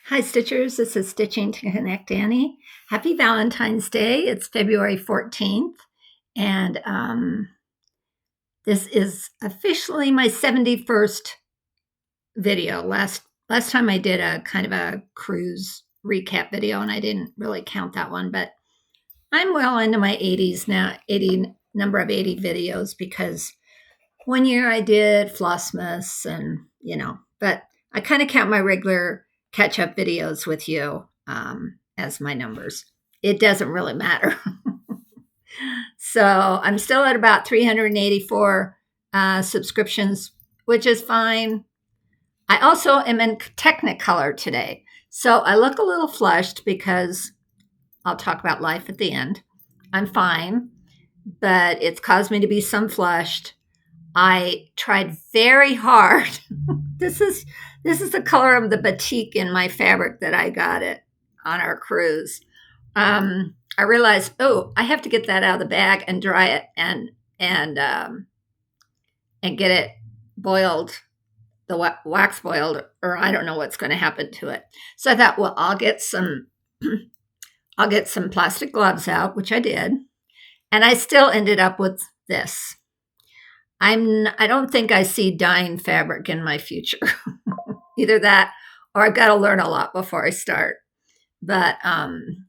Hi, Stitchers. This is Stitching to Connect Annie. Happy Valentine's Day. It's February 14th, and this is officially my 71st video. Last time I did a kind of a cruise recap video, and I didn't really count that one, but I'm well into my 80s now, 80 number of 80 videos, because one year I did Flossmas and, but I kind of count my regular catch up videos with you as my numbers. It doesn't really matter. So I'm still at about 384 subscriptions, which is fine. I also am in Technicolor today. So I look a little flushed because I'll talk about life at the end. I'm fine, but it's caused me to be some flushed. I tried very hard. This is the color of the batik in my fabric that I got it on our cruise. I realized, I have to get that out of the bag and dry it and get it boiled, the wax boiled, or I don't know what's going to happen to it. So I thought, well, I'll get some plastic gloves out, which I did, and I still ended up with this. I don't think I see dyeing fabric in my future. Either that or I've got to learn a lot before I start. But I'm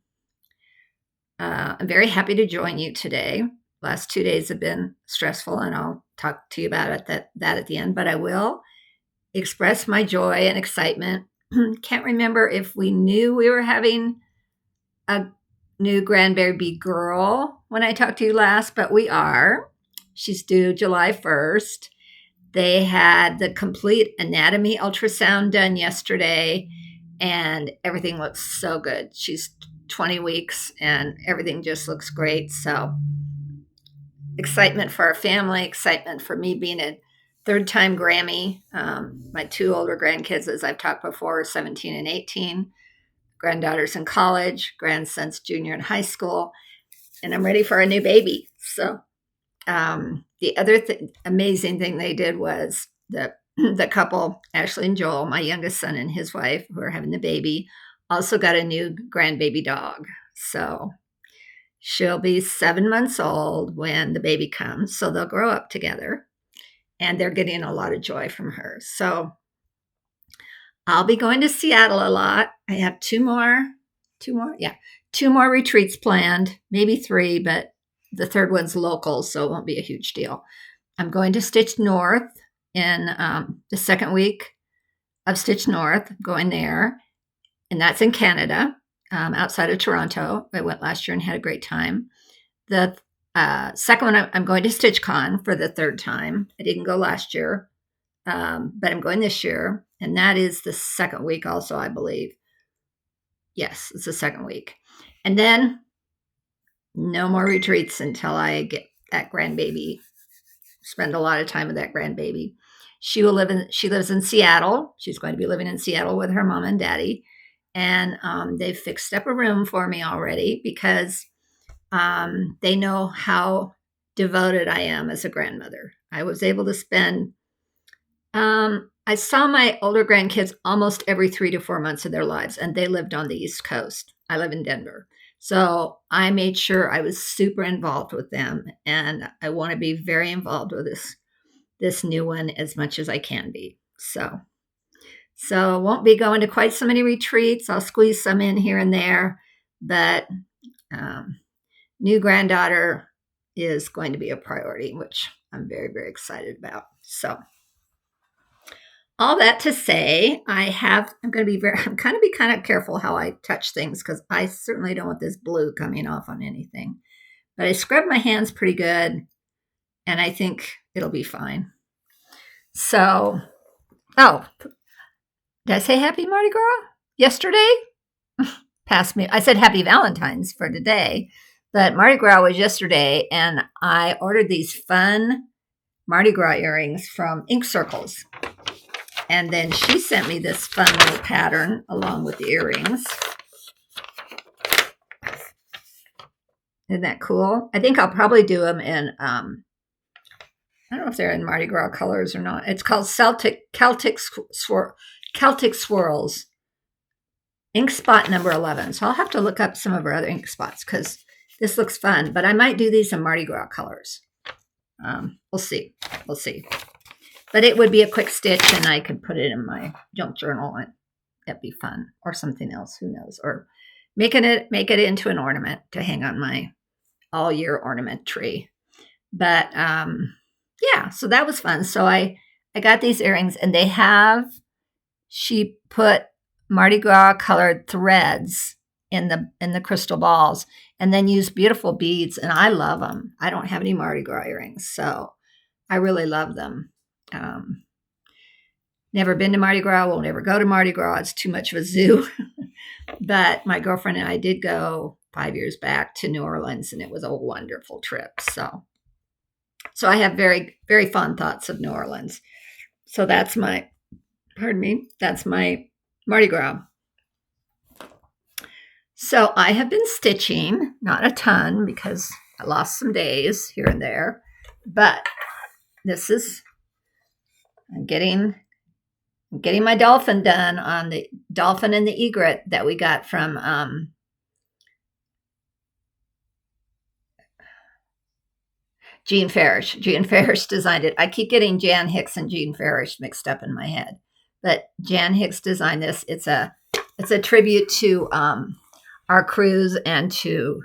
very happy to join you today. Last 2 days have been stressful, and I'll talk to you about that at the end. But I will express my joy and excitement. Can't remember if we knew we were having a new grandbaby girl when I talked to you last, but we are. She's due July 1st. They had the complete anatomy ultrasound done yesterday, and everything looks so good. She's 20 weeks, and everything just looks great. So excitement for our family, excitement for me being a third-time Grammy. My two older grandkids, as I've talked before, are 17 and 18. Granddaughters in college, grandsons junior in high school, and I'm ready for a new baby. So the other amazing thing they did was the couple, Ashley and Joel, my youngest son and his wife, who are having the baby, also got a new grandbaby dog. So she'll be 7 months old when the baby comes. So they'll grow up together, and they're getting a lot of joy from her. So I'll be going to Seattle a lot. I have two more retreats planned, maybe 3, but the third one's local, so it won't be a huge deal. I'm going to Stitch North in the second week of Stitch North, going there, and that's in Canada, outside of Toronto. I went last year and had a great time. The second one, I'm going to StitchCon for the third time. I didn't go last year, but I'm going this year, and that is the second week also, I believe. Yes, it's the second week. And then no more retreats until I get that grandbaby. Spend a lot of time with that grandbaby. She lives in Seattle. She's going to be living in Seattle with her mom and daddy. And they've fixed up a room for me already because they know how devoted I am as a grandmother. I was able to spend, I saw my older grandkids almost every 3 to 4 months of their lives, and they lived on the East Coast. I live in Denver. So I made sure I was super involved with them, and I want to be very involved with this new one as much as I can be. So I won't be going to quite so many retreats. I'll squeeze some in here and there, but new granddaughter is going to be a priority, which I'm very, very excited about. So all that to say, I'm going to be kind of careful how I touch things, because I certainly don't want this blue coming off on anything. But I scrubbed my hands pretty good, and I think it'll be fine. So, did I say happy Mardi Gras yesterday? Past me. I said happy Valentines for today, but Mardi Gras was yesterday, and I ordered these fun Mardi Gras earrings from Ink Circles. And then she sent me this fun little pattern along with the earrings. Isn't that cool? I think I'll probably do them in, I don't know if they're in Mardi Gras colors or not. It's called Celtic Swirls. ink spot number 11. So I'll have to look up some of our other ink spots because this looks fun. But I might do these in Mardi Gras colors. We'll see. We'll see. But it would be a quick stitch, and I could put it in my junk journal, and that'd be fun. Or something else. Who knows? Or make it into an ornament to hang on my all-year ornament tree. But yeah, so that was fun. So I got these earrings, and she put Mardi Gras colored threads in the crystal balls, and then used beautiful beads, and I love them. I don't have any Mardi Gras earrings, so I really love them. Never been to Mardi Gras, won't ever go to Mardi Gras. It's too much of a zoo. But my girlfriend and I did go 5 years back to New Orleans, and it was a wonderful trip. So I have very, very fond thoughts of New Orleans. So that's my Mardi Gras. So I have been stitching, not a ton because I lost some days here and there, but I'm getting my dolphin done on the dolphin and the egret that we got from Jean Farish. Jean Farish designed it. I keep getting Jan Hicks and Jean Farish mixed up in my head, but Jan Hicks designed this. It's a tribute to our cruise and to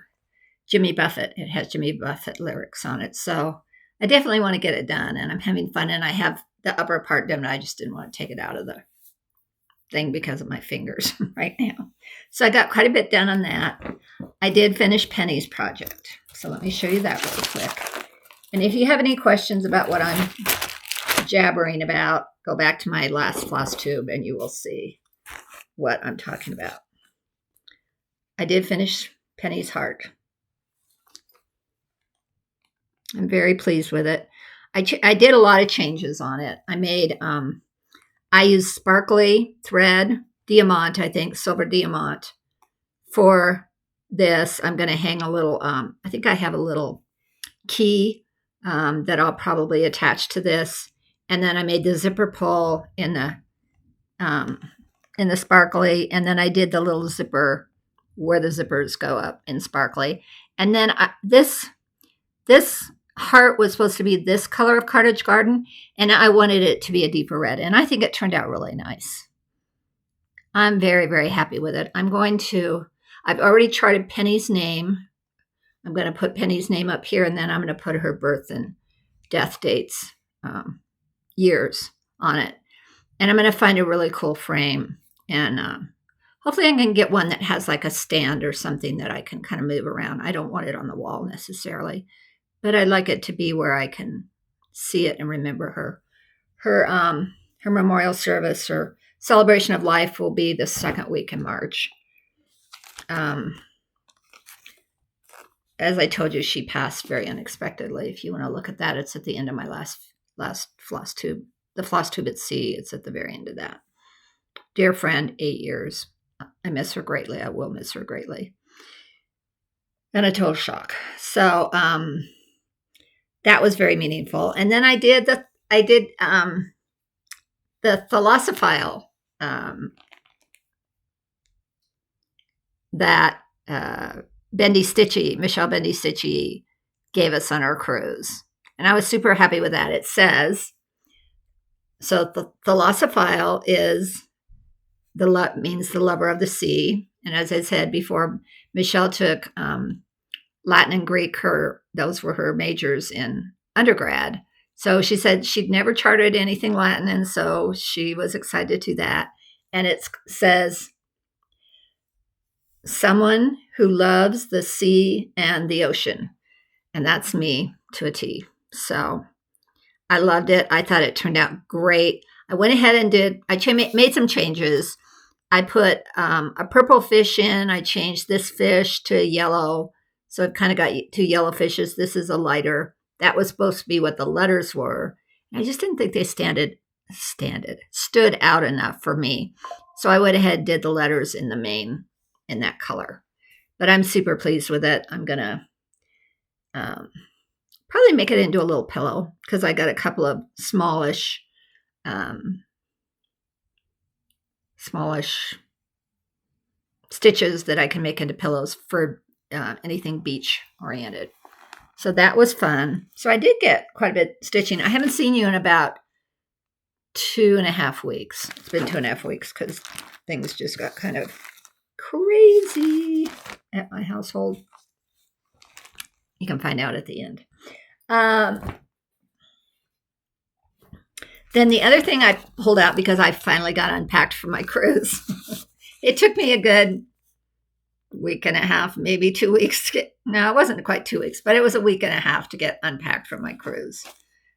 Jimmy Buffett. It has Jimmy Buffett lyrics on it. So I definitely want to get it done, and I'm having fun, and I have the upper part done. I just didn't want to take it out of the thing because of my fingers right now. So I got quite a bit done on that. I did finish Penny's project. So let me show you that really quick. And if you have any questions about what I'm jabbering about, go back to my last Flosstube and you will see what I'm talking about. I did finish Penny's heart. I'm very pleased with it. I did a lot of changes on it. I used sparkly thread, diamante, I think, silver diamante for this. I'm going to hang a little, I think I have a little key that I'll probably attach to this. And then I made the zipper pull in the sparkly. And then I did the little zipper where the zippers go up in sparkly. And then this heart was supposed to be this color of Cottage Garden, and I wanted it to be a deeper red, and I think it turned out really nice. I'm very, very happy with it. I've already charted Penny's name. I'm going to put Penny's name up here, and then I'm going to put her birth and death dates, years on it. And I'm going to find a really cool frame, and hopefully I can get one that has like a stand or something that I can kind of move around. I don't want it on the wall necessarily, but I'd like it to be where I can see it and remember her. Her memorial service or celebration of life will be the second week in March. As I told you, she passed very unexpectedly. If you want to look at that, it's at the end of my last Flosstube. The Flosstube at sea, it's at the very end of that. Dear friend, 8 years. I miss her greatly. I will miss her greatly. And a total shock. So that was very meaningful. And then I did the Philosophile that Michelle Bendy Stitchy gave us on our cruise. And I was super happy with that. It says, so the Philosophile means the lover of the sea. And as I said before, Michelle took Latin and Greek. Those were her majors in undergrad. So she said she'd never charted anything Latin, and so she was excited to do that. And it says, someone who loves the sea and the ocean. And that's me to a T. So I loved it. I thought it turned out great. I went ahead and made some changes. I put a purple fish in. I changed this fish to yellow. So I've kind of got 2 yellow fishes. This is a lighter. That was supposed to be what the letters were. I just didn't think they stood out enough for me. So I went ahead and did the letters in the main in that color. But I'm super pleased with it. I'm going to probably make it into a little pillow because I got a couple of smallish stitches that I can make into pillows for anything beach oriented. So that was fun. So I did get quite a bit stitching. I haven't seen you in about 2.5 weeks. It's been 2.5 weeks because things just got kind of crazy at my household. You can find out at the end. Then the other thing I pulled out because I finally got unpacked for my cruise. It took me a good week and a half, maybe 2 weeks. No, it wasn't quite 2 weeks, but it was a week and a half to get unpacked for my cruise.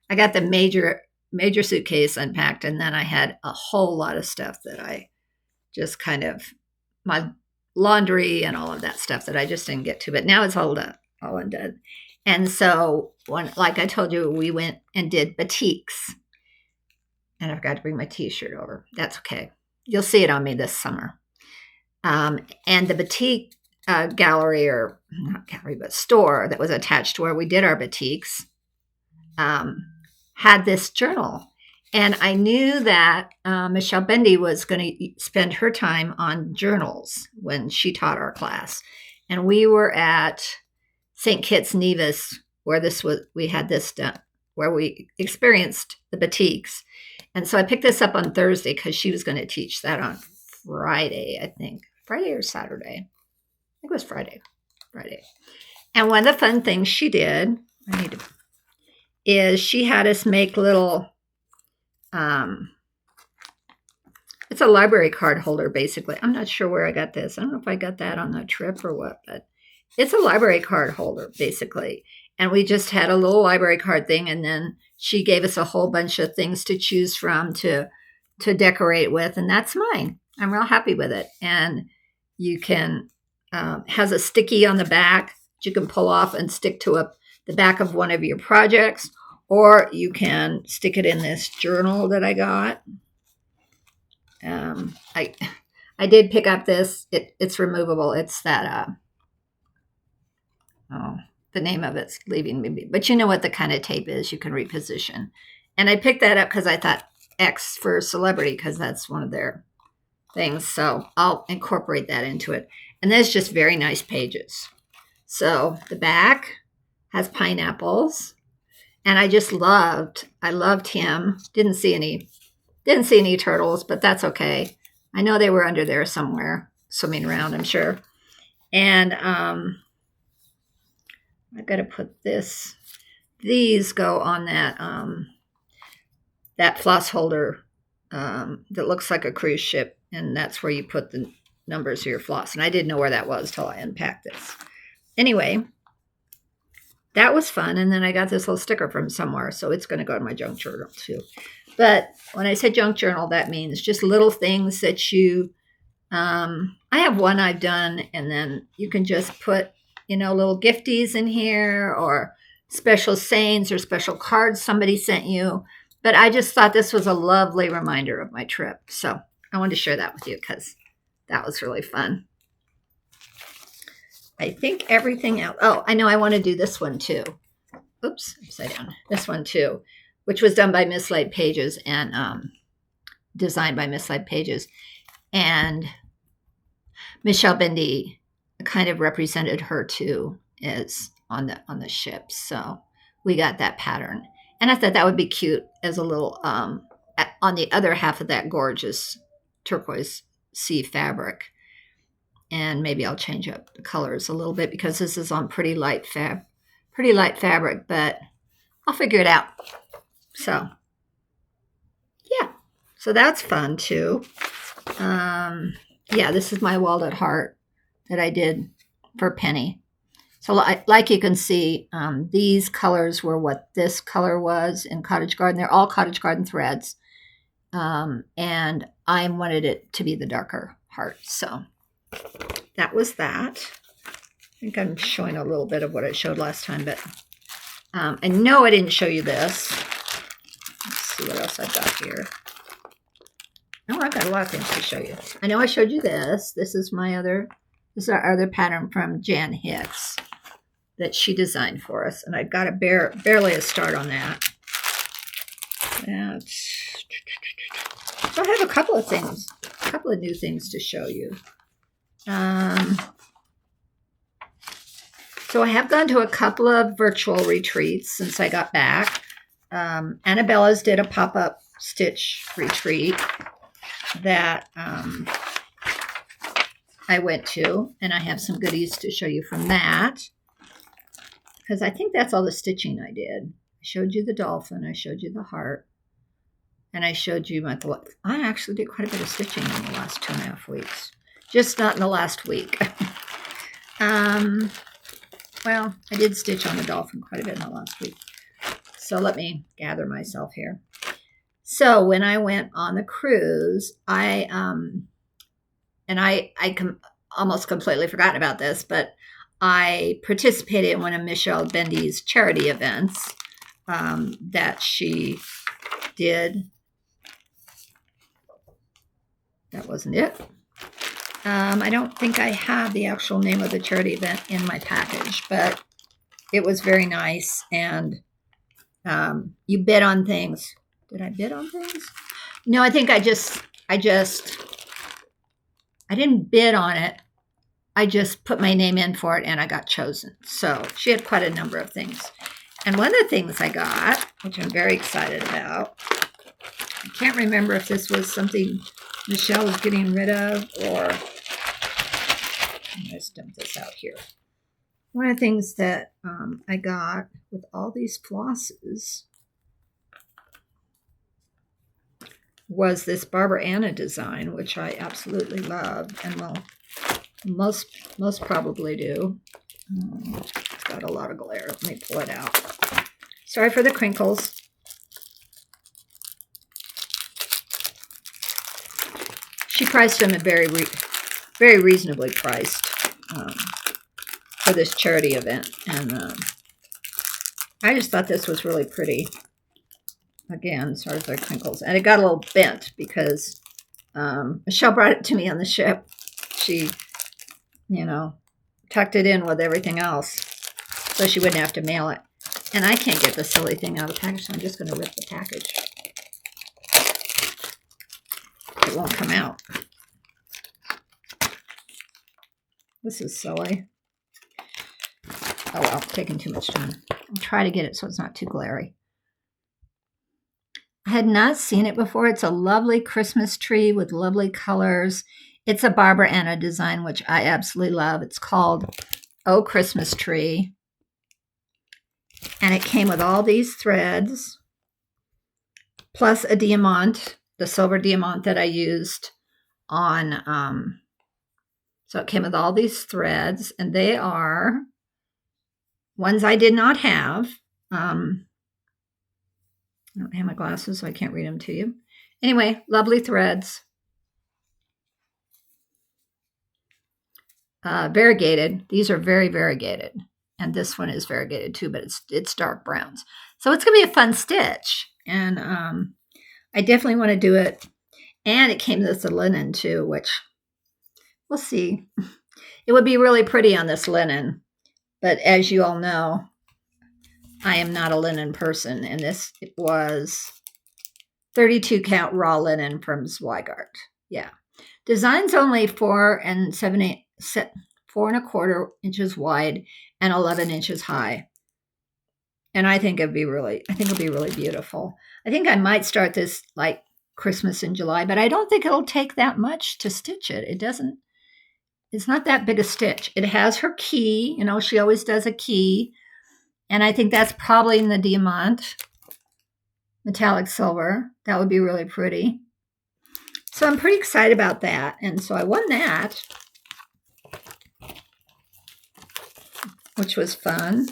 I got the major suitcase unpacked, and then I had a whole lot of stuff that I just kind of, my laundry and all of that stuff that I just didn't get to. But now it's all done, all undone. And so, like I told you, we went and did batiks. And I forgot to bring my t-shirt over. That's okay. You'll see it on me this summer. And the batik gallery, or not gallery, but store that was attached to where we did our batiks had this journal. And I knew that Michelle Bendy was going to spend her time on journals when she taught our class. And we were at St. Kitts Nevis, where we had this done, where we experienced the batiks. And so I picked this up on Thursday because she was going to teach that on Friday, I think. Friday or Saturday. I think it was Friday. And one of the fun things she did, is she had us make little, it's a library card holder, basically. I'm not sure where I got this. I don't know if I got that on the trip or what, but it's a library card holder, basically. And we just had a little library card thing, and then she gave us a whole bunch of things to choose from to decorate with, and that's mine. I'm real happy with it. And you can, has a sticky on the back that you can pull off and stick to the back of one of your projects, or you can stick it in this journal that I got. I did pick up this. It's removable. It's that, the name of it's leaving me, but you know what the kind of tape is. You can reposition. And I picked that up because I thought X for celebrity, because that's one of their things. So I'll incorporate that into it. And there's just very nice pages. So the back has pineapples, and I loved him. Didn't see any turtles, but that's okay. I know they were under there somewhere, swimming around, I'm sure. And I got to put these go on that floss holder that looks like a cruise ship, and that's where you put the numbers of your floss. And I didn't know where that was till I unpacked this. Anyway, that was fun. And then I got this little sticker from somewhere, so it's going to go to my junk journal too. But when I say junk journal, that means just little things that you, I have one I've done, and then you can just put, little gifties in here, or special sayings or special cards somebody sent you. But I just thought this was a lovely reminder of my trip. So I wanted to share that with you because that was really fun. I think everything else. Oh, I know I want to do this one too. Oops, upside down. This one too, which was done by Mislaid Pages and designed by Mislaid Pages. And Michelle Bendy kind of represented her too as on the ship. So we got that pattern. And I thought that would be cute as a little, on the other half of that gorgeous turquoise sea fabric. And maybe I'll change up the colors a little bit because this is on pretty light fabric, but I'll figure it out. So, yeah. So that's fun too. Yeah, this is my walnut heart that I did for Penny. So like you can see, these colors were what this color was in Cottage Garden. They're all Cottage Garden threads. And I wanted it to be the darker heart. So that was that. I think I'm showing a little bit of what I showed last time, but I know I didn't show you this. Let's see what else I've got here. Oh, I've got a lot of things to show you. I know I showed you this. This is our other pattern from Jan Hicks that she designed for us. And I got barely a start on that. So I have a couple of new things to show you. So I have gone to a couple of virtual retreats since I got back. Annabella's did a pop-up stitch retreat that I went to, and I have some goodies to show you from that, because I think that's all the stitching I did. I showed you the dolphin, I showed you the heart, and I showed you my I actually did quite a bit of stitching in the last 2.5 weeks, just not in the last week. Well, I did stitch on the dolphin quite a bit in the last week. So let me gather myself here. So when I went on the cruise, I almost completely forgotten about this, but I participated in one of Michelle Bendy's charity events that she did. That wasn't it. I don't think I have the actual name of the charity event in my package, but it was very nice. And you bid on things. Did I bid on things? No, I think I didn't bid on it. I just put my name in for it and I got chosen. So she had quite a number of things. And one of the things I got, which I'm very excited about, I can't remember if this was something Michelle was getting rid of, or I'm going to dump this out here. One of the things that I got with all these flosses was this Barbara Anna design, which I absolutely love and will most probably do. It's got a lot of glare. Let me pull it out. Sorry for the crinkles. She priced them at very reasonably priced for this charity event, and I just thought this was really pretty. Again, sorry for the crinkles, and it got a little bent because Michelle brought it to me on the ship. She, tucked it in with everything else so she wouldn't have to mail it. And I can't get the silly thing out of the package, so I'm just going to rip the package. It won't come out. This is silly. Oh well, taking too much time. I'll try to get it so it's not too glary. I had not seen it before. It's a lovely Christmas tree with lovely colors. It's a Barbara Anna design, which I absolutely love. It's called Oh Christmas Tree. And it came with all these threads, plus a diamant, the silver diamant that I used on, so it came with all these threads, and they are ones I did not have. I don't have my glasses, so I can't read them to you. Anyway, lovely threads. Variegated. These are very variegated. And this one is variegated too, but it's dark browns. So it's going to be a fun stitch. And I definitely want to do it. And it came with the linen too, which we'll see. It would be really pretty on this linen. But as you all know, I am not a linen person. And this was 32 count raw linen from Zweigart. Yeah. Designs only 4 1/4 inches wide and 11 inches high. And I think it'll be really beautiful. I think I might start this like Christmas in July, but I don't think it'll take that much to stitch it. It's not that big a stitch. It has her key, she always does a key. And I think that's probably in the diamant, metallic silver. That would be really pretty. So I'm pretty excited about that. And so I won that, which was fun.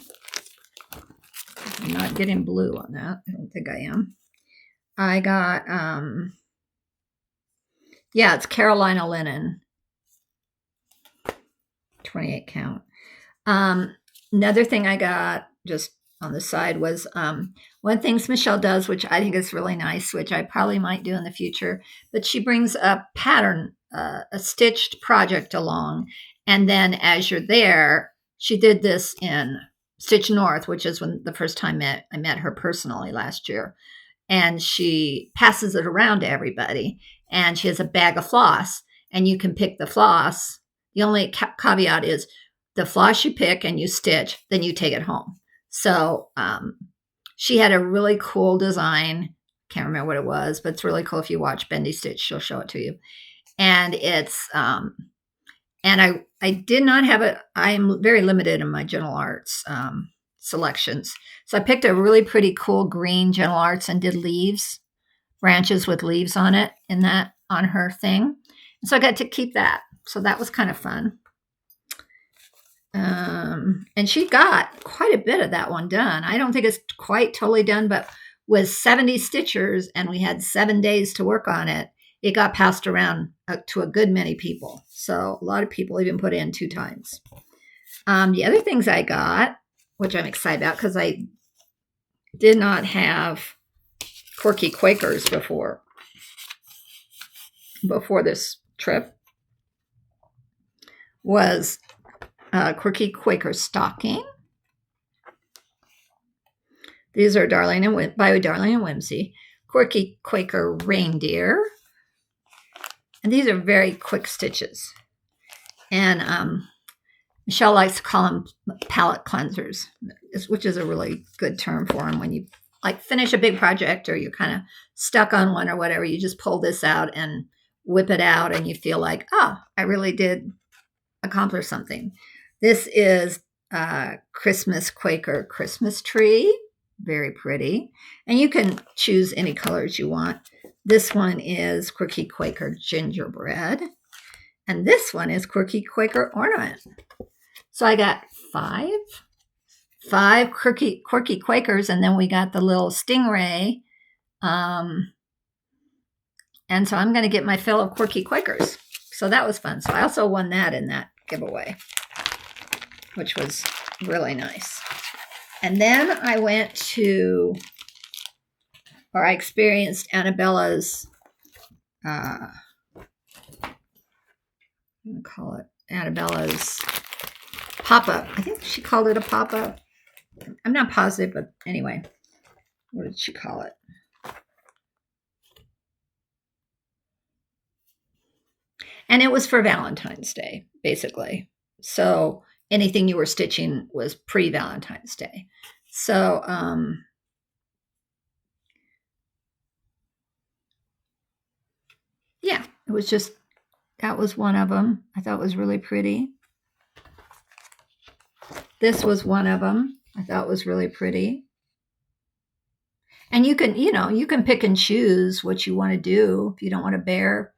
I'm not getting blue on that. I don't think I am. I got, it's Carolina linen. 28 count. Another thing I got just on the side was one of the things Michelle does, which I think is really nice, which I probably might do in the future, but she brings a pattern, a stitched project along. And then as you're there, she did this in Stitch North, which is when the first time I met her personally last year. And she passes it around to everybody. And she has a bag of floss. And you can pick the floss The only caveat is the floss you pick and you stitch, then you take it home. So she had a really cool design. Can't remember what it was, but it's really cool. If you watch Bendy Stitch, she'll show it to you. And it's and I did not have it. I'm very limited in my Gentle Arts selections. So I picked a really pretty cool green Gentle Arts and did leaves, branches with leaves on it on her thing. And so I got to keep that. So that was kind of fun. And she got quite a bit of that one done. I don't think it's quite totally done, but with 70 stitchers and we had 7 days to work on it, it got passed around to a good many people. So a lot of people even put in 2 times. The other things I got, which I'm excited about because I did not have Quirky Quakers before this trip, was Quirky Quaker stocking. These are by Darling and Whimsy. Quirky Quaker reindeer. And these are very quick stitches. And Michelle likes to call them palette cleansers, which is a really good term for them. When you like finish a big project or you're kind of stuck on one or whatever, you just pull this out and whip it out and you feel like, oh, I really did accomplish something. This is Christmas Quaker Christmas tree. Very pretty. And you can choose any colors you want. This one is Quirky Quaker gingerbread. And this one is Quirky Quaker ornament. So I got five Quirky Quakers, and then we got the little stingray. And so I'm going to get my fill of Quirky Quakers. So that was fun. So I also won that in that giveaway, which was really nice. And then I experienced Annabella's, Annabella's pop-up. I think she called it a pop-up. I'm not positive, but anyway, what did she call it? And it was for Valentine's Day, basically. So anything you were stitching was pre-Valentine's Day. So, yeah, it was just, that was one of them. I thought was really pretty. This was one of them. I thought was really pretty. And you can pick and choose what you want to do. If you don't want a bear,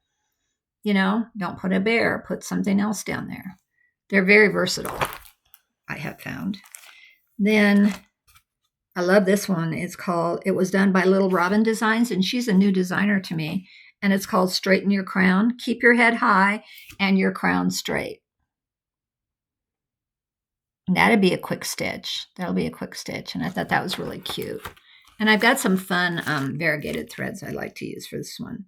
don't put a bear, put something else down there. They're very versatile, I have found. Then I love this one. It was done by Little Robin Designs, and she's a new designer to me. And it's called Straighten Your Crown. Keep your head high and your crown straight. And that'll be a quick stitch. And I thought that was really cute. And I've got some fun variegated threads I like to use for this one.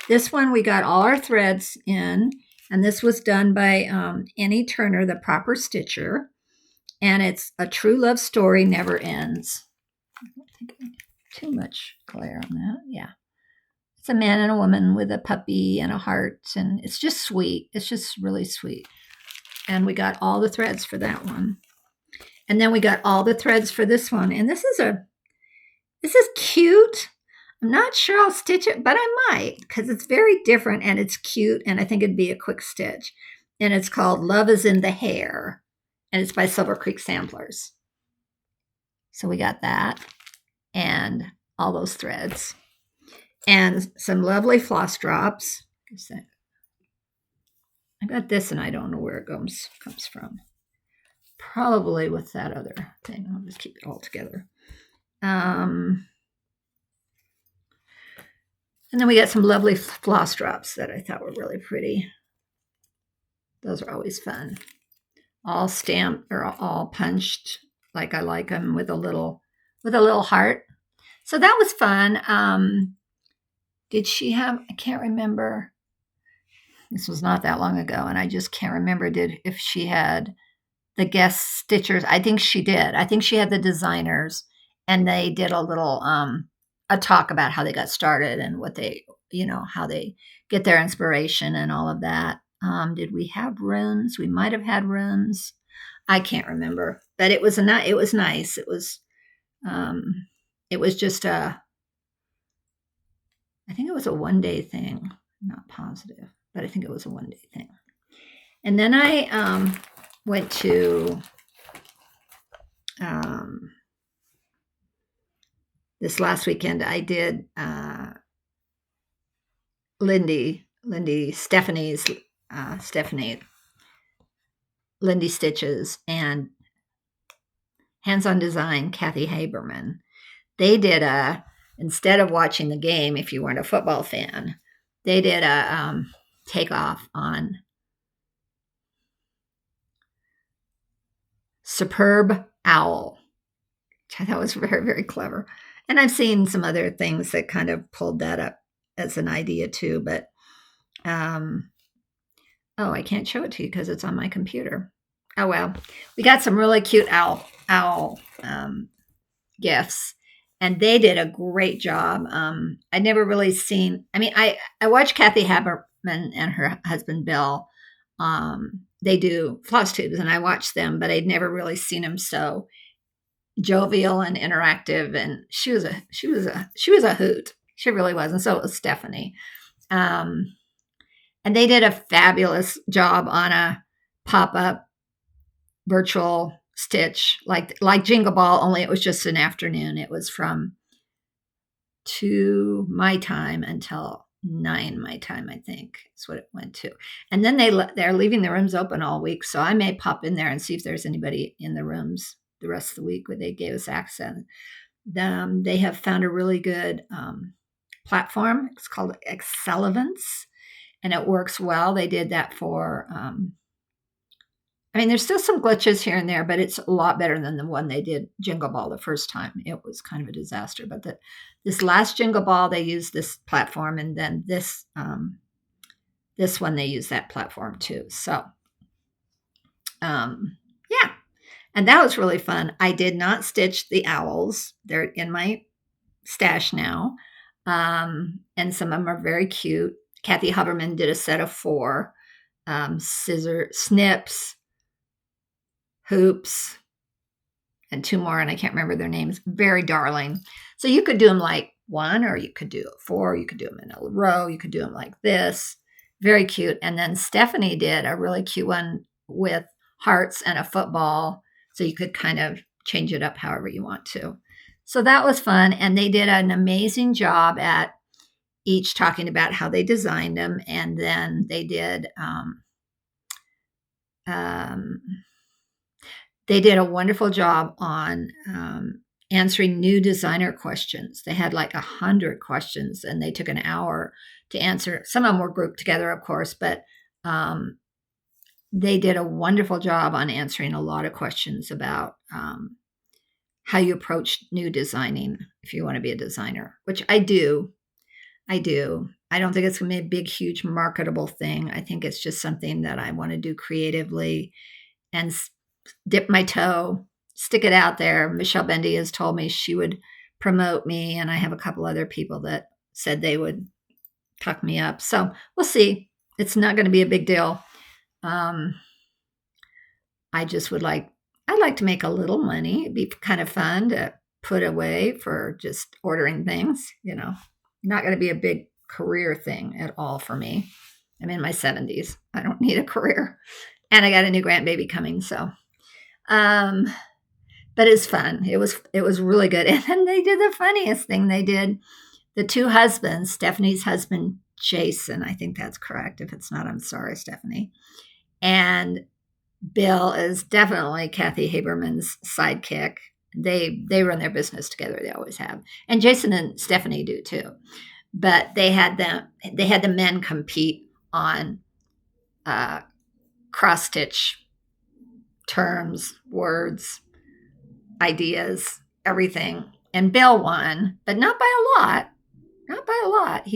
This one, we got all our threads in, and this was done by Annie Turner, the Proper Stitcher. And it's A True Love Story Never Ends. I don't think I get too much glare on that. Yeah. It's a man and a woman with a puppy and a heart, and it's just sweet. It's just really sweet. And we got all the threads for that one. And then we got all the threads for this one. And this is cute. I'm not sure I'll stitch it, but I might, because it's very different and it's cute, and I think it'd be a quick stitch. And it's called Love is in the Hair, and it's by Silver Creek Samplers. So we got that and all those threads. And some lovely floss drops. I got this, and I don't know where it comes from. Probably with that other thing. I'll just keep it all together. And then we got some lovely floss drops that I thought were really pretty. Those are always fun. All stamped or all punched like I like them, with a little heart. So that was fun. Did she have, I can't remember. This was not that long ago, and I just can't remember if she had the guest stitchers. I think she did. I think she had the designers, and they did a little a talk about how they got started and what they, how they get their inspiration and all of that. Did we have rooms? We might have had rooms. I can't remember, but it was nice. It was just I think it was a 1-day thing. I'm not positive, but I think it was a 1-day thing. And then I went to this last weekend. I did Stephanie Stitches and Hands-On Design, Kathy Haberman. They did instead of watching the game, if you weren't a football fan, they did a takeoff on Superb Owl, which I thought was very, very clever. And I've seen some other things that kind of pulled that up as an idea too, but I can't show it to you because it's on my computer. Oh well, we got some really cute owl gifts, and they did a great job. I'd never really seen. I mean, I watched Kathy Haberman and her husband Bill. They do Flosstubes, and I watched them, but I'd never really seen them so jovial and interactive. And she was a hoot. She really was, and so was Stephanie. And they did a fabulous job on a pop-up virtual stitch, like Jingle Ball, only it was just an afternoon. It was from 2 my time until 9 my time, I think is what it went to. And then they're leaving the rooms open all week, so I may pop in there and see if there's anybody in the rooms the rest of the week where they gave us access. They have found a really good platform. It's called Excellence, and it works well. They did that for there's still some glitches here and there, but it's a lot better than the one they did Jingle Ball the first time. It was kind of a disaster, but this last Jingle Ball, they used this platform, and then this one, they used that platform too. So, yeah, and that was really fun. I did not stitch the owls. They're in my stash now, and some of them are very cute. Kathy Haberman did a set of 4 scissor snips, hoops, and 2 more, and I can't remember their names. Very darling. So you could do them like 1, or you could do 4. You could do them in a row. You could do them like this. Very cute. And then Stephanie did a really cute one with hearts and a football, so you could kind of change it up however you want to. So that was fun, and they did an amazing job at each talking about how they designed them, and then they did a wonderful job on answering new designer questions. They had like 100 questions, and they took an hour to answer. Some of them were grouped together, of course, but they did a wonderful job on answering a lot of questions about how you approach new designing if you want to be a designer, which I do. I don't think it's going to be a big, huge marketable thing. I think it's just something that I want to do creatively and dip my toe, stick it out there. Michelle Bendy has told me she would promote me, and I have a couple other people that said they would tuck me up. So we'll see. It's not going to be a big deal. I just I'd like to make a little money. It'd be kind of fun to put away for just ordering things, Not going to be a big career thing at all for me. I'm in my 70s. I don't need a career. And I got a new grandbaby coming, so. But it's fun. It was really good. And then they did the funniest thing. They did the 2 husbands, Stephanie's husband, Jason. I think that's correct. If it's not, I'm sorry, Stephanie. And Bill is definitely Kathy Haberman's sidekick. They run their business together. They always have. And Jason and Stephanie do too. But they had the men compete on cross stitch terms, words, ideas, everything. And Bill won, but not by a lot. Not by a lot.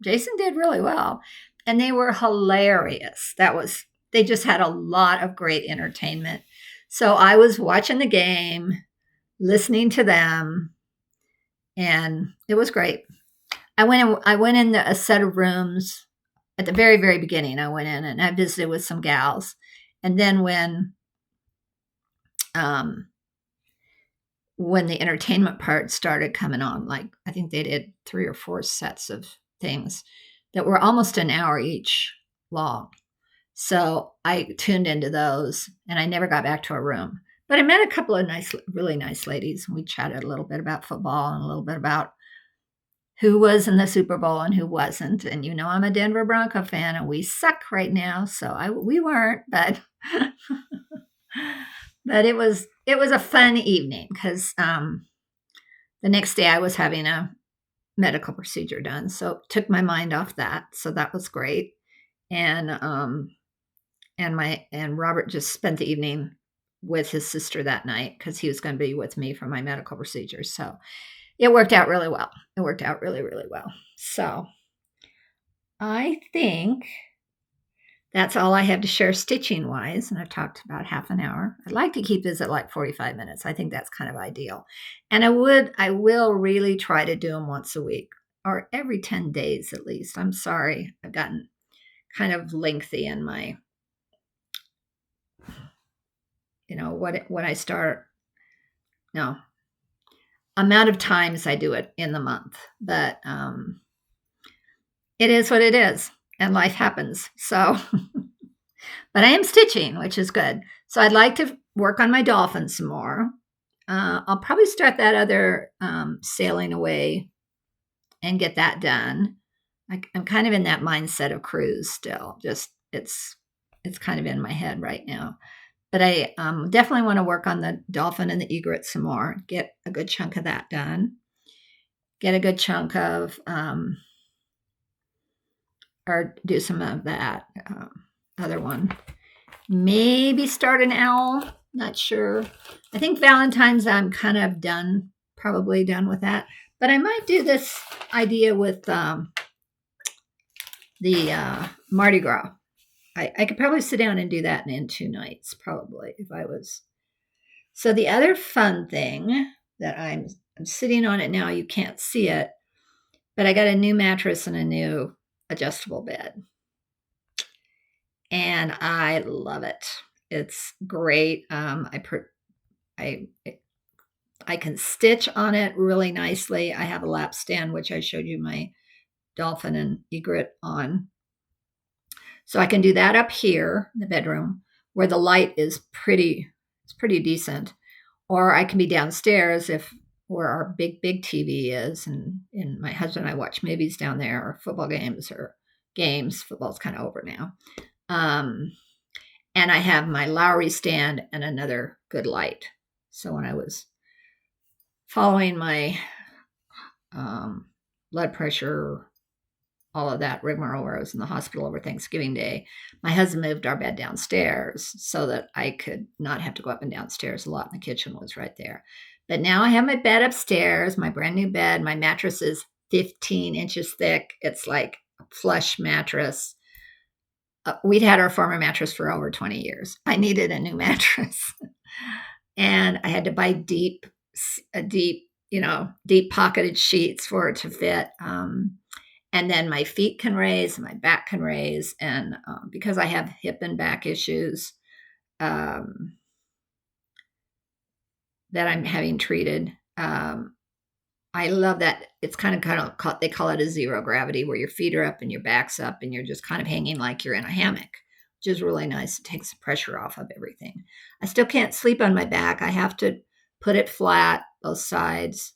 Jason did really well. And they were hilarious. They just had a lot of great entertainment. So I was watching the game, listening to them, and it was great. I went in a set of rooms, at the very, very beginning, I went in and I visited with some gals. And then when the entertainment part started coming on, like I think they did 3 or 4 sets of things that were almost an hour each long. So I tuned into those and I never got back to a room. But I met a couple of really nice ladies. We chatted a little bit about football and a little bit about who was in the Super Bowl and who wasn't. And I'm a Denver Bronco fan and we suck right now. So we weren't, but but it was a fun evening because the next day I was having a medical procedure done. So it took my mind off that. So that was great. And Robert just spent the evening with his sister that night because he was going to be with me for my medical procedure. So it worked out really well. It worked out really, really well. So I think that's all I have to share stitching wise. And I've talked about half an hour. I'd like to keep this at like 45 minutes. I think that's kind of ideal. And I will really try to do them once a week or every 10 days at least. I'm sorry. I've gotten kind of lengthy in my, when I start, no, amount of times I do it in the month, but it is what it is and life happens. So, but I am stitching, which is good. So I'd like to work on my dolphin some more. I'll probably start that other sailing away and get that done. I'm kind of in that mindset of cruise still. Just it's kind of in my head right now. But I definitely want to work on the dolphin and the egret some more. Get a good chunk of that done. Get a good chunk of, or do some of that other one. Maybe start an owl. Not sure. I think Valentines I'm kind of probably done with that. But I might do this idea with the Mardi Gras. I could probably sit down and do that in 2 nights, probably, if I was. So the other fun thing that I'm sitting on it now, you can't see it, but I got a new mattress and a new adjustable bed. And I love it. It's great. I can stitch on it really nicely. I have a lap stand, which I showed you my dolphin and egret on. So I can do that up here in the bedroom where the light is pretty decent. Or I can be downstairs where our big TV is. And my husband and I watch movies down there or football games or games. Football's kind of over now. And I have my Lowry stand and another good light. So when I was following my blood pressure, all of that rigmarole where I was in the hospital over Thanksgiving Day, my husband moved our bed downstairs so that I could not have to go up and downstairs a lot. And the kitchen was right there. But now I have my bed upstairs, my brand new bed. My mattress is 15 inches thick. It's like a plush mattress. We'd had our former mattress for over 20 years. I needed a new mattress. And I had to buy deep pocketed sheets for it to fit. And then my feet can raise, my back can raise. And because I have hip and back issues that I'm having treated, I love that. It's kind of, they call it a zero gravity, where your feet are up and your back's up and you're just kind of hanging like you're in a hammock, which is really nice. It takes the pressure off of everything. I still can't sleep on my back. I have to put it flat, both sides,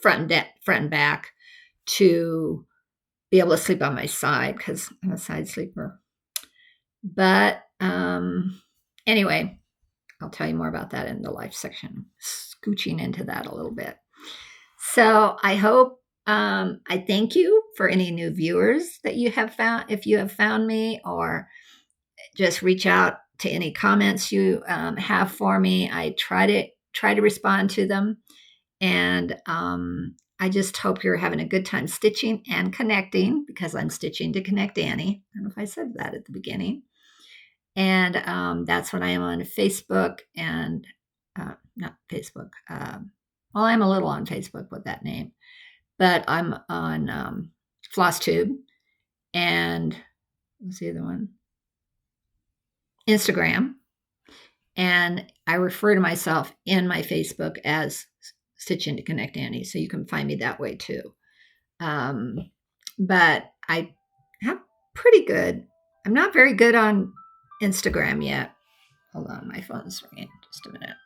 front and back, to be able to sleep on my side because I'm a side sleeper. But anyway, I'll tell you more about that in the life section, scooching into that a little bit. So I hope, I thank you for any new viewers that you have found, if you have found me, or just reach out to any comments you have for me. I try to respond to them. And I just hope you're having a good time stitching and connecting, because I'm stitching to connect Annie. I don't know if I said that at the beginning. And that's when I am on Facebook and not Facebook. Well, I'm a little on Facebook with that name, but I'm on Flosstube and What's the other one? Instagram. And I refer to myself in my Facebook as Stitching to Connect Annie. So you can find me that way too. But I have pretty good. I'm not very good on Instagram yet. Hold on, my phone's ringing. Just a minute.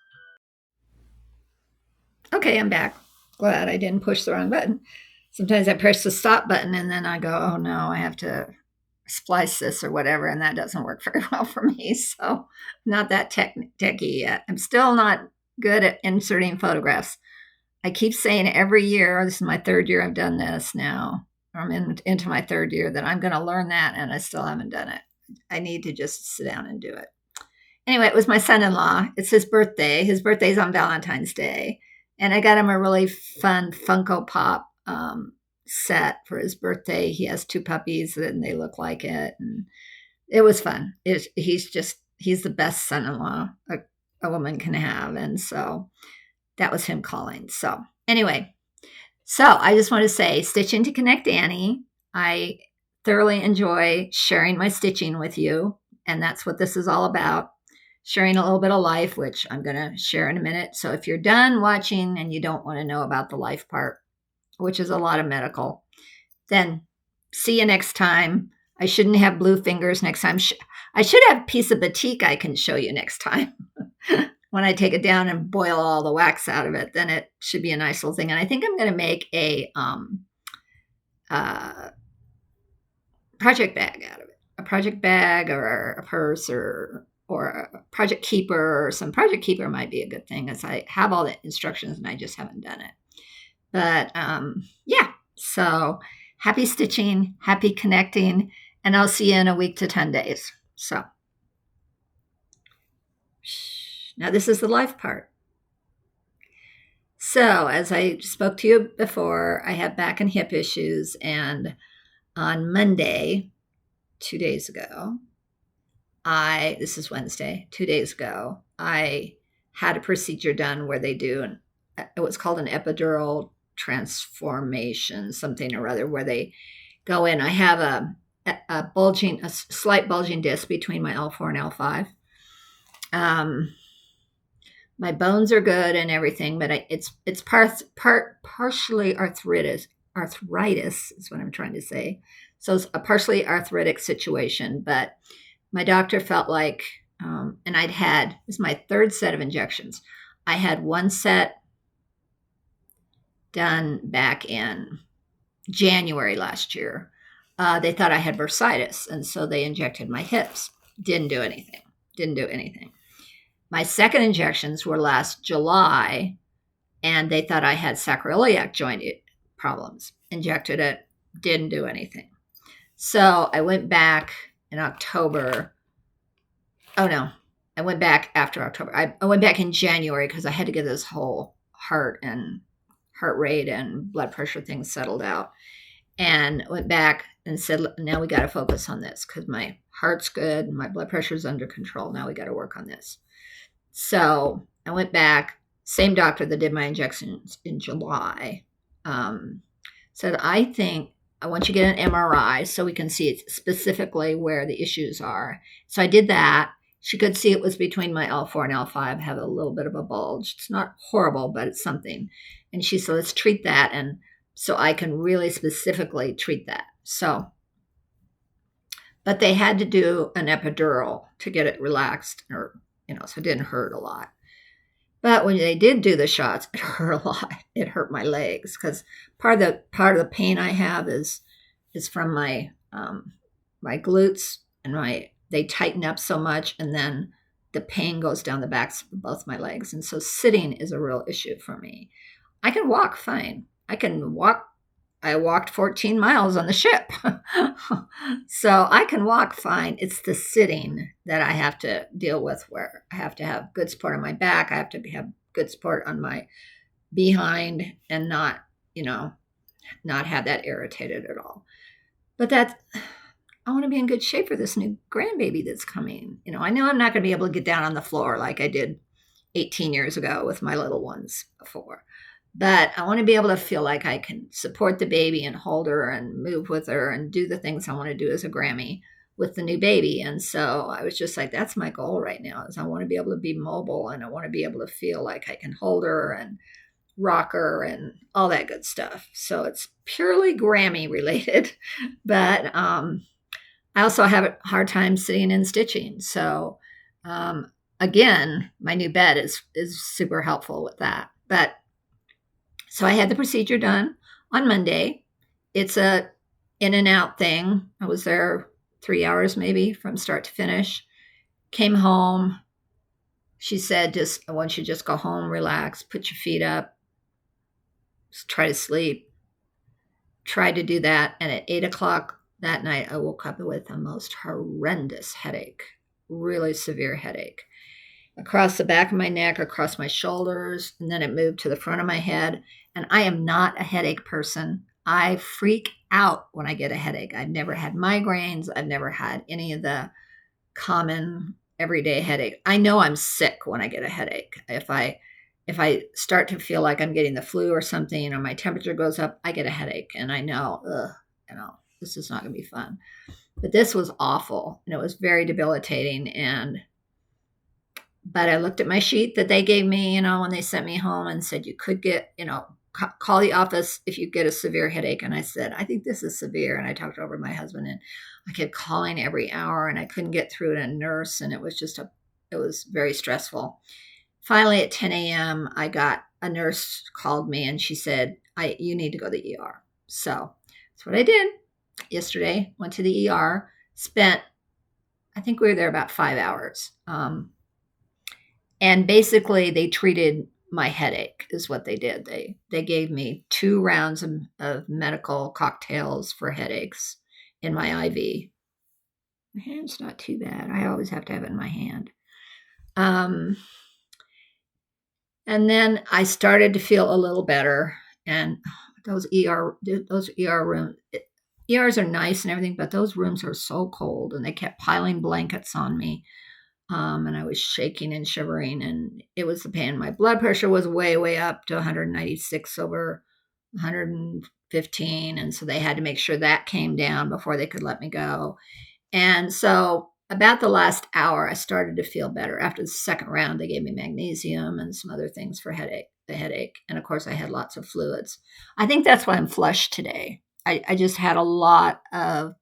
Okay, I'm back. Glad I didn't push the wrong button. Sometimes I press the stop button and then I go, oh no, I have to splice this or whatever, and that doesn't work very well for me. So not that techy yet. I'm still not good at inserting photographs. I keep saying every year, this is my third year I've done this now. I'm into my third year that I'm going to learn that, and I still haven't done it. I need to just sit down and do it. Anyway, it was my son-in-law. It's his birthday. His birthday's on Valentine's Day. And I got him a really fun Funko Pop set for his birthday. He has 2 puppies and they look like it. And it was fun. He's the best son-in-law a woman can have. And so that was him calling. So anyway, so I just want to say, Stitching to Connect Annie. I thoroughly enjoy sharing my stitching with you. And that's what this is all about. Sharing a little bit of life, which I'm going to share in a minute. So if you're done watching and you don't want to know about the life part, which is a lot of medical, then see you next time. I shouldn't have blue fingers next time. I should have a piece of batik I can show you next time. When I take it down and boil all the wax out of it, then it should be a nice little thing. And I think I'm going to make a project bag out of it. A project bag or a purse or a project keeper, or some project keeper might be a good thing, as I have all the instructions and I just haven't done it. But yeah, so happy stitching, happy connecting, and I'll see you in a week to 10 days. So now this is the life part. So as I spoke to you before, I have back and hip issues, and on Monday, 2 days ago, this is Wednesday, 2 days ago, I had a procedure done where they do it was called an epidural transformation, something or other, where they go in. I have a slight bulging disc between my L4 and L5. My bones are good and everything, but it's partially arthritis is what I'm trying to say. So it's a partially arthritic situation, but my doctor felt like, and this is my 3rd set of injections. I had 1 set done back in January last year. They thought I had bursitis, and so they injected my hips. Didn't do anything. My second injections were last July, and they thought I had sacroiliac joint problems. Injected it, didn't do anything. So I went back in October. Oh no, I went back after October. I went back in January because I had to get this whole heart rate and blood pressure thing settled out. And went back and said, now we got to focus on this because my heart's good and my blood pressure's under control. Now we got to work on this. So I went back, same doctor that did my injections in July, said, I think I want you to get an MRI so we can see specifically where the issues are. So I did that. She could see it was between my L4 and L5, have a little bit of a bulge. It's not horrible, but it's something. And she said, let's treat that. And so I can really specifically treat that. So, but they had to do an epidural to get it relaxed, or, so it didn't hurt a lot. But when they did do the shots, it hurt a lot. It hurt my legs because part of the pain I have is from my my glutes, and they tighten up so much, and then the pain goes down the backs of both my legs. And so sitting is a real issue for me. I can walk fine. I walked 14 miles on the ship. So I can walk fine. It's the sitting that I have to deal with, where I have to have good support on my back. I have to have good support on my behind and not have that irritated at all. But I want to be in good shape for this new grandbaby that's coming. I know I'm not going to be able to get down on the floor like I did 18 years ago with my little ones before. But I want to be able to feel like I can support the baby and hold her and move with her and do the things I want to do as a Grammy with the new baby. And so I was just like, that's my goal right now, is I want to be able to be mobile, and I want to be able to feel like I can hold her and rock her and all that good stuff. So it's purely Grammy related, but I also have a hard time sitting and stitching. So again, my new bed is super helpful with that. But so I had the procedure done on Monday. It's a in and out thing. I was there 3 hours maybe from start to finish. Came home. She said, I want you to just go home, relax, put your feet up, just try to sleep. Tried to do that. And at 8 o'clock that night, I woke up with a most horrendous headache, really severe headache. Across the back of my neck, across my shoulders, and then it moved to the front of my head. And I am not a headache person. I freak out when I get a headache. I've never had migraines. I've never had any of the common everyday headache. I know I'm sick when I get a headache. If I start to feel like I'm getting the flu or something, or my temperature goes up, I get a headache, and I know, this is not going to be fun. But this was awful, and it was very debilitating. But I looked at my sheet that they gave me, when they sent me home, and said you could get, call the office if you get a severe headache. And I said, I think this is severe. And I talked over to my husband, and I kept calling every hour, and I couldn't get through to a nurse, and it was very stressful. Finally, at 10 a.m., I got a nurse called me, and she said, you need to go to the ER. So that's what I did yesterday. Went to the ER, I think we were there about 5 hours. And basically, they treated my headache is what they did. They gave me 2 rounds of medical cocktails for headaches in my IV. My hand's not too bad. I always have to have it in my hand. And then I started to feel a little better. And those ER rooms, ERs are nice and everything, but those rooms are so cold, and they kept piling blankets on me. And I was shaking and shivering, and it was the pain. My blood pressure was way, way up to 196 over 115. And so they had to make sure that came down before they could let me go. And so about the last hour, I started to feel better. After the second round, they gave me magnesium and some other things for the headache. And of course, I had lots of fluids. I think that's why I'm flushed today. I just had a lot of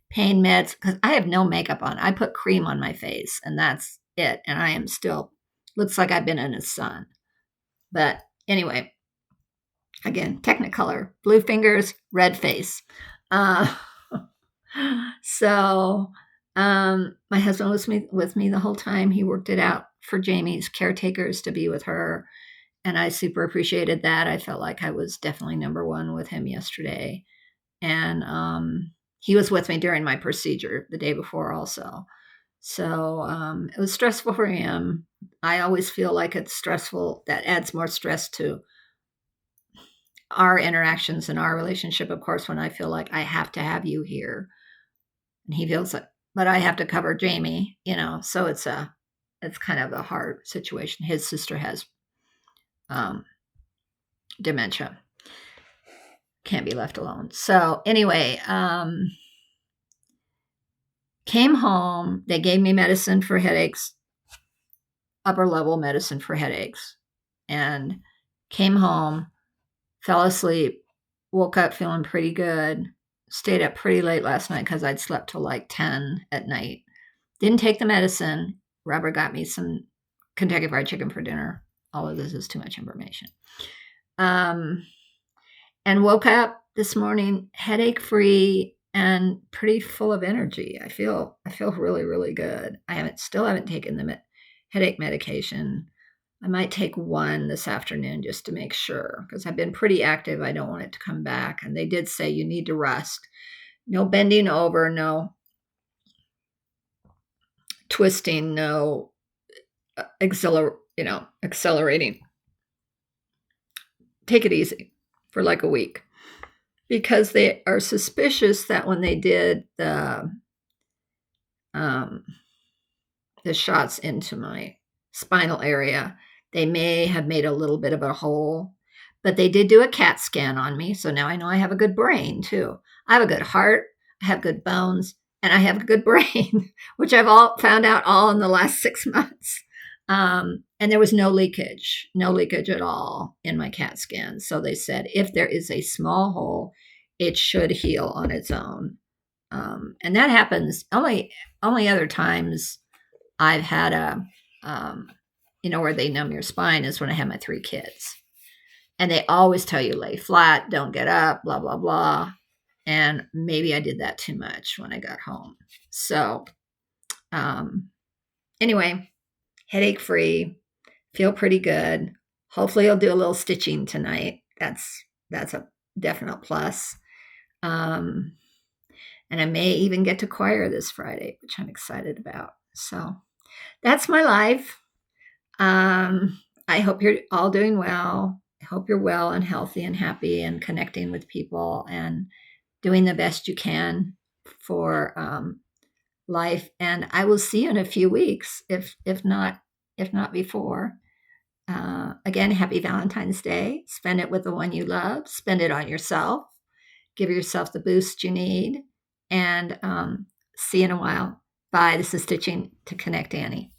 pain meds because I have no makeup on. I put cream on my face, and that's it. And I am still, looks like I've been in the sun. But anyway, again, Technicolor, blue fingers, red face. So my husband was with me the whole time. He worked it out for Jamie's caretakers to be with her, and I super appreciated that. I felt like I was definitely number one with him yesterday. And he was with me during my procedure the day before also. So it was stressful for him. I always feel like it's stressful. That adds more stress to our interactions and our relationship, of course, when I feel like I have to have you here. And he feels like, but I have to cover Jamie, so it's kind of a hard situation. His sister has dementia. Can't be left alone. So anyway, came home. They gave me medicine for headaches, upper level medicine for headaches, and came home, fell asleep, woke up feeling pretty good, stayed up pretty late last night because I'd slept till like 10 at night. Didn't take the medicine. Robert got me some Kentucky Fried Chicken for dinner. All of this is too much information. And woke up this morning headache free and pretty full of energy. I feel really, really good. I still haven't taken the headache medication. I might take one this afternoon just to make sure, because I've been pretty active. I don't want it to come back. And they did say you need to rest. No bending over, no twisting, no accelerating. Take it easy for like a week, because they are suspicious that when they did the shots into my spinal area, they may have made a little bit of a hole. But they did do a CAT scan on me, so now I know I have a good brain too. I have a good heart. I have good bones. and I have a good brain, which I've all found out all in the last 6 months. And there was no leakage at all in my CAT scan. So they said if there is a small hole, it should heal on its own. And that happens only other times I've had where they numb your spine is when I have my 3 kids. And they always tell you lay flat, don't get up, blah, blah, blah. And maybe I did that too much when I got home. So anyway, headache free, feel pretty good. Hopefully I'll do a little stitching tonight. That's a definite plus. And I may even get to choir this Friday, which I'm excited about. So that's my life. I hope you're all doing well. I hope you're well and healthy and happy and connecting with people and doing the best you can for life. And I will see you in a few weeks, if not before. Again, happy Valentine's Day. Spend it with the one you love. Spend it on yourself. Give yourself the boost you need. And see you in a while. Bye. This is Stitching to Connect Annie.